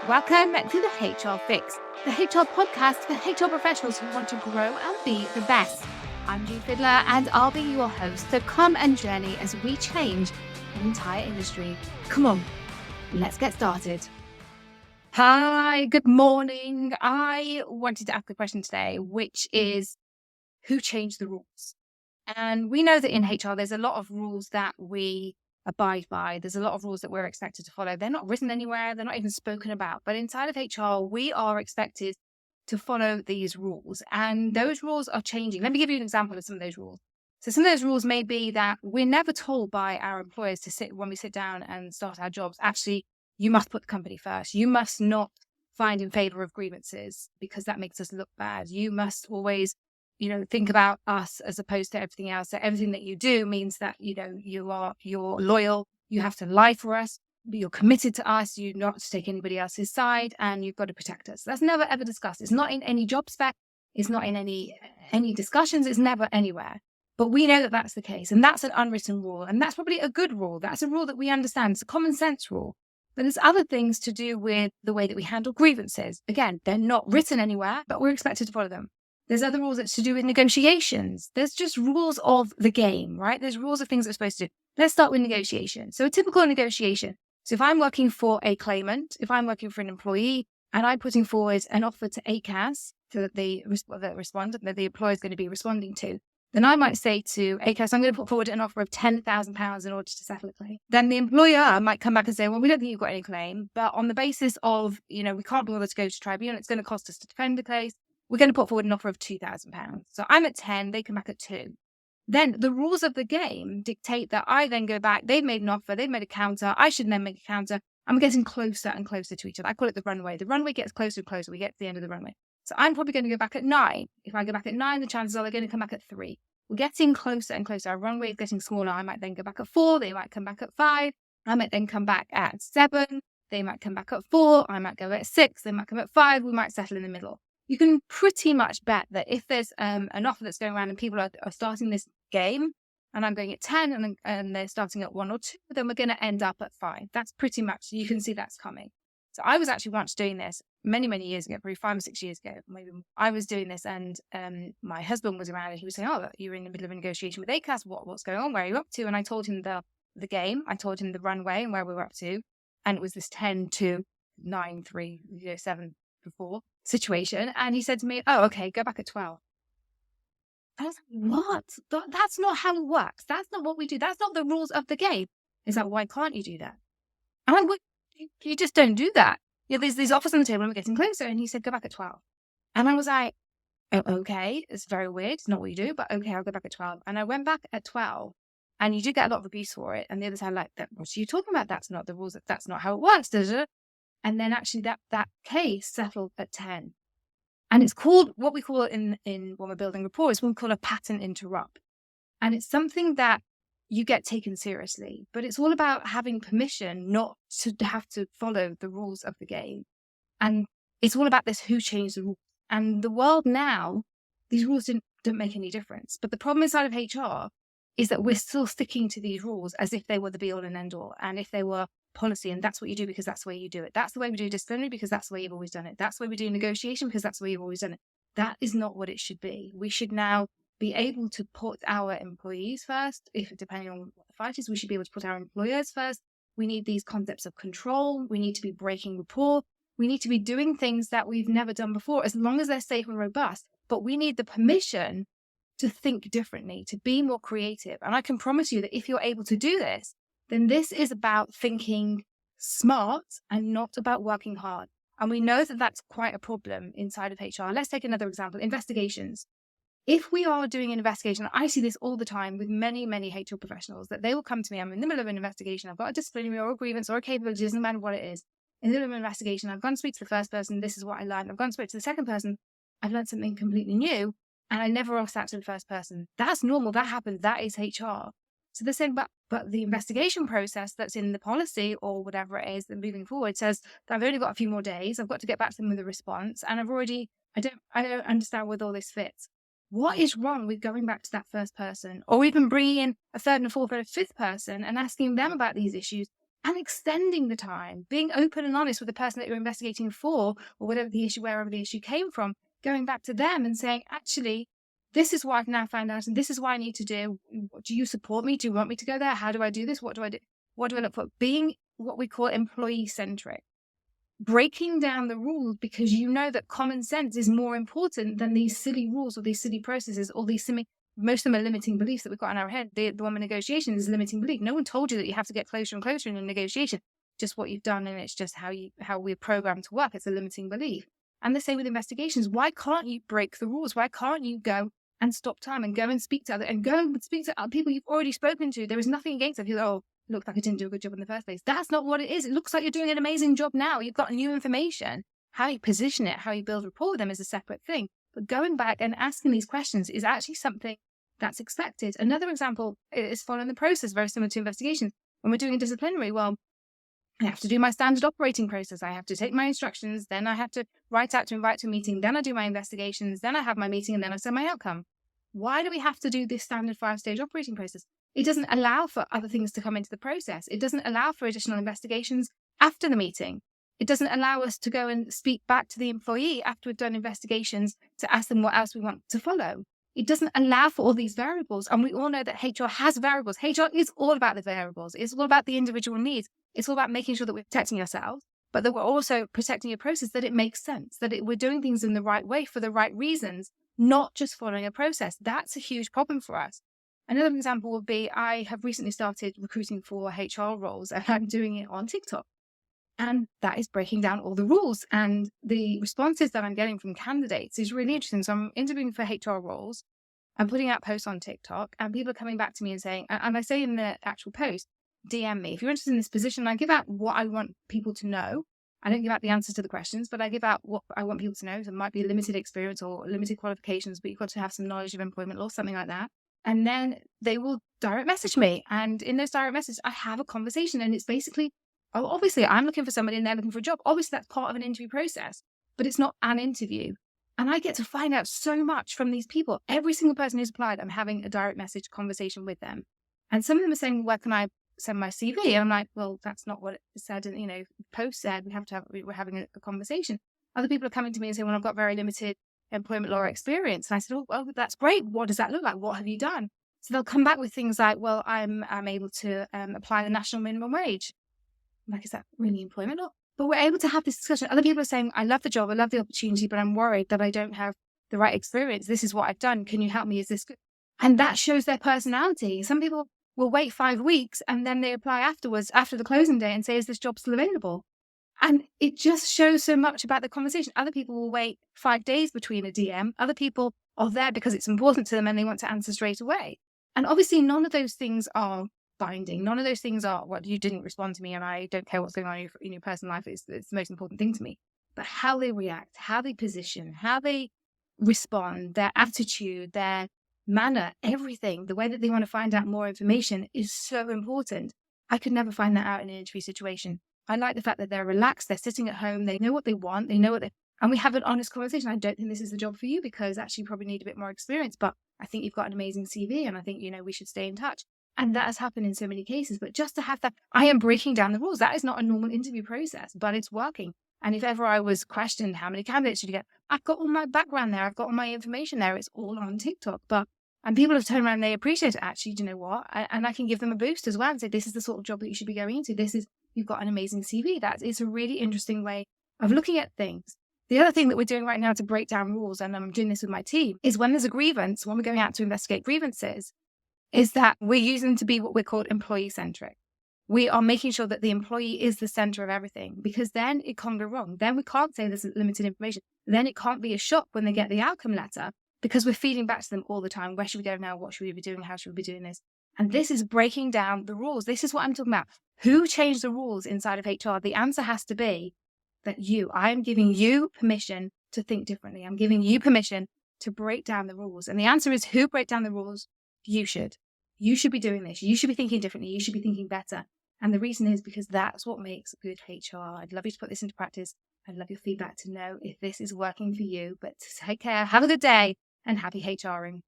Welcome to the HR Fix, the HR podcast for HR professionals who want to grow and be the best. I'm Judith Fiddler and I'll be your host, so come and journey as we change the entire industry. Come on, let's get started. Hi, good morning. I wanted to ask a question today, which is, who changed the rules? And we know that in HR, there's a lot of rules that we abide by. There's a lot of rules that we're expected to follow. They're not written anywhere. They're not even spoken about. But inside of HR, we are expected to follow these rules. And those rules are changing. Let me give you an example of some of those rules. So some of those rules may be that we're never told by our employers when we sit down and start our jobs, actually, you must put the company first. You must not find in favor of grievances because that makes us look bad. You must always think about us as opposed to everything else. So everything that you do means that, you're loyal, you have to lie for us, you're committed to us, you're not to take anybody else's side, and you've got to protect us. That's never ever discussed. It's not in any job spec. It's not in any discussions. It's never anywhere. But we know that that's the case. And that's an unwritten rule. And that's probably a good rule. That's a rule that we understand. It's a common sense rule. But there's other things to do with the way that we handle grievances. Again, they're not written anywhere, but we're expected to follow them. There's other rules that's to do with negotiations. There's just rules of the game, right? There's rules of things that we're supposed to do. Let's start with negotiation. So a typical negotiation. So if I'm working for a claimant, if I'm working for an employee, and I'm putting forward an offer to ACAS, to the respondent that the employer is going to be responding to, then I might say to ACAS, I'm going to put forward an offer of £10,000 in order to settle a claim. Then the employer might come back and say, well, we don't think you've got any claim, but on the basis of, we can't bother to go to tribunal, it's going to cost us to defend the case. We're going to put forward an offer of £2,000. So I'm at 10, they come back at 2. Then the rules of the game dictate that I then go back, they've made an offer, they've made a counter, I should then make a counter. I'm getting closer and closer to each other. I call it the runway. The runway gets closer and closer. We get to the end of the runway. So I'm probably going to go back at 9. If I go back at 9, the chances are they're going to come back at 3. We're getting closer and closer. Our runway is getting smaller. I might then go back at 4. They might come back at 5. I might then come back at 7. They might come back at 4. I might go at 6. They might come at 5. We might settle in the middle. You can pretty much bet that if there's an offer that's going around and people are starting this game, and I'm going at 10 and they're starting at 1 or 2, then we're going to end up at 5. That's pretty much, you can see that's coming. So I was actually once doing this many, many years ago, probably 5 or 6 years ago. Maybe I was doing this and my husband was around and he was saying, oh, you're in the middle of a negotiation with ACAS. What's going on? Where are you up to? And I told him the game. I told him the runway and where we were up to. And it was this 10 to 9, 3, 7 before situation. And he said to me, oh, okay, go back at 12. I was like, what? That's not how it works. That's not what we do. That's not the rules of the game. He's like, why can't you do that? And I'm like, you just don't do that. There's these offers on the table and we're getting closer. And he said, go back at 12. And I was like, oh, okay, it's very weird. It's not what you do, but okay, I'll go back at 12. And I went back at 12 and you do get a lot of abuse for it. And the other side like, what are you talking about? That's not the rules. That's not how it works, does it? And then actually that case settled at 10. And it's called, what we call it in when we're building rapport, is what we call a pattern interrupt. And it's something that you get taken seriously, but it's all about having permission not to have to follow the rules of the game. And it's all about this, who changed the rules. And the world now, these rules don't make any difference. But the problem inside of HR is that we're still sticking to these rules as if they were the be all and end all. And if they were policy, and that's what you do because that's the way you do it. That's the way we do disciplinary because that's the way you've always done it. That's the way we do negotiation because that's the way you've always done it. That is not what it should be. We should now be able to put our employees first. If depending on what the fight is, we should be able to put our employers first. We need these concepts of control. We need to be breaking rapport. We need to be doing things that we've never done before, as long as they're safe and robust. But we need the permission to think differently, to be more creative. And I can promise you that if you're able to do this, then this is about thinking smart and not about working hard. And we know that that's quite a problem inside of HR. Let's take another example, investigations. If we are doing an investigation, I see this all the time with many, many HR professionals, that they will come to me, I'm in the middle of an investigation, I've got a disciplinary or a grievance or a capability, doesn't matter what it is. In the middle of an investigation, I've gone to speak to the first person, this is what I learned. I've gone to speak to the second person, I've learned something completely new, and I never asked that to the first person. That's normal, that happens, that is HR. So they're saying, but the investigation process that's in the policy or whatever it is that moving forward says that I've only got a few more days, I've got to get back to them with a response, and I don't understand where all this fits. What is wrong with going back to that first person, or even bringing in a third and a fourth and a fifth person and asking them about these issues and extending the time, being open and honest with the person that you're investigating for, or whatever the issue, wherever the issue came from, going back to them and saying, actually, this is what I've now found out, and this is what I need to do. Do you support me? Do you want me to go there? How do I do this? What do I do? What do I look for? Being what we call employee centric, breaking down the rules, because you know that common sense is more important than these silly rules or these silly processes or these most of them are limiting beliefs that we've got in our head. The one with negotiation is a limiting belief. No one told you that you have to get closer and closer in a negotiation. Just what you've done, and it's just how we're programmed to work. It's a limiting belief. And the same with investigations. Why can't you break the rules? Why can't you go and stop time and go and speak to other people you've already spoken to? There is nothing against it. If you go, oh, it looks like I didn't do a good job in the first place. That's not what it is. It looks like you're doing an amazing job now. You've got new information. How you position it, how you build rapport with them is a separate thing. But going back and asking these questions is actually something that's expected. Another example is following the process, very similar to investigations. When we're doing a disciplinary, well, I have to do my standard operating process. I have to take my instructions, then I have to write out to invite to a meeting, then I do my investigations, then I have my meeting, and then I send my outcome. Why do we have to do this standard 5-stage operating process? It doesn't allow for other things to come into the process. It doesn't allow for additional investigations after the meeting. It doesn't allow us to go and speak back to the employee after we've done investigations to ask them what else we want to follow. It doesn't allow for all these variables. And we all know that HR has variables. HR is all about the variables. It's all about the individual needs. It's all about making sure that we're protecting ourselves, but that we're also protecting a process, that it makes sense, that we're doing things in the right way for the right reasons, not just following a process. That's a huge problem for us. Another example would be, I have recently started recruiting for HR roles, and I'm doing it on TikTok. And that is breaking down all the rules. And the responses that I'm getting from candidates is really interesting. So I'm interviewing for HR roles. I'm putting out posts on TikTok, and people are coming back to me and saying, and I say in the actual post, DM me. If you're interested in this position, I give out what I want people to know. I don't give out the answers to the questions, but I give out what I want people to know. So it might be a limited experience or limited qualifications, but you've got to have some knowledge of employment law, something like that. And then they will direct message me. And in those direct messages, I have a conversation. And it's basically, oh, obviously, I'm looking for somebody and they're looking for a job. Obviously, that's part of an interview process, but it's not an interview. And I get to find out so much from these people. Every single person who's applied, I'm having a direct message conversation with them. And some of them are saying, where can I send my CV? And I'm like, well, that's not what it said. And, post said we're having a conversation. Other people are coming to me and saying, well, I've got very limited employment law experience. And I said, oh, well, that's great. What does that look like? What have you done? So they'll come back with things like, well, I'm able to apply the national minimum wage. I'm like, is that really employment law? But we're able to have this discussion. Other people are saying, I love the job, I love the opportunity, but I'm worried that I don't have the right experience. This is what I've done. Can you help me? Is this good? And that shows their personality. Some people will wait 5 weeks and then they apply afterwards, after the closing day, and say, is this job still available? And it just shows so much about the conversation. Other people will wait 5 days between a DM. Other people are there because it's important to them and they want to answer straight away. And obviously, none of those things are binding. None of those things are, well, you didn't respond to me and I don't care what's going on in your personal life. It's the most important thing to me. But how they react, how they position, how they respond, their attitude, their manner, everything, the way that they want to find out more information is so important. I could never find that out in an interview situation. I like the fact that they're relaxed, they're sitting at home, they know what they want, and we have an honest conversation. I don't think this is the job for you because actually you probably need a bit more experience, but I think you've got an amazing CV and I think, we should stay in touch. And that has happened in so many cases. But just to have that, I am breaking down the rules. That is not a normal interview process, but it's working. And if ever I was questioned, how many candidates did you get? I've got all my background there. I've got all my information there. It's all on TikTok. And people have turned around and they appreciate it. Actually, do you know what? And I can give them a boost as well and say, this is the sort of job that you should be going into. You've got an amazing CV. It's a really interesting way of looking at things. The other thing that we're doing right now to break down rules, and I'm doing this with my team, is when there's a grievance, when we're going out to investigate grievances, is that we're using them to be what we're called employee-centric. We are making sure that the employee is the center of everything, because then it can't go wrong. Then we can't say there's limited information. Then it can't be a shock when they get the outcome letter, because we're feeding back to them all the time. Where should we go now? What should we be doing? How should we be doing this? And this is breaking down the rules. This is what I'm talking about. Who changed the rules inside of HR? The answer has to be that I am giving you permission to think differently. I'm giving you permission to break down the rules. And the answer is, who break down the rules? You should. You should be doing this. You should be thinking differently. You should be thinking better. And the reason is because that's what makes good HR. I'd love you to put this into practice. I'd love your feedback to know if this is working for you. But take care, have a good day, and happy HRing.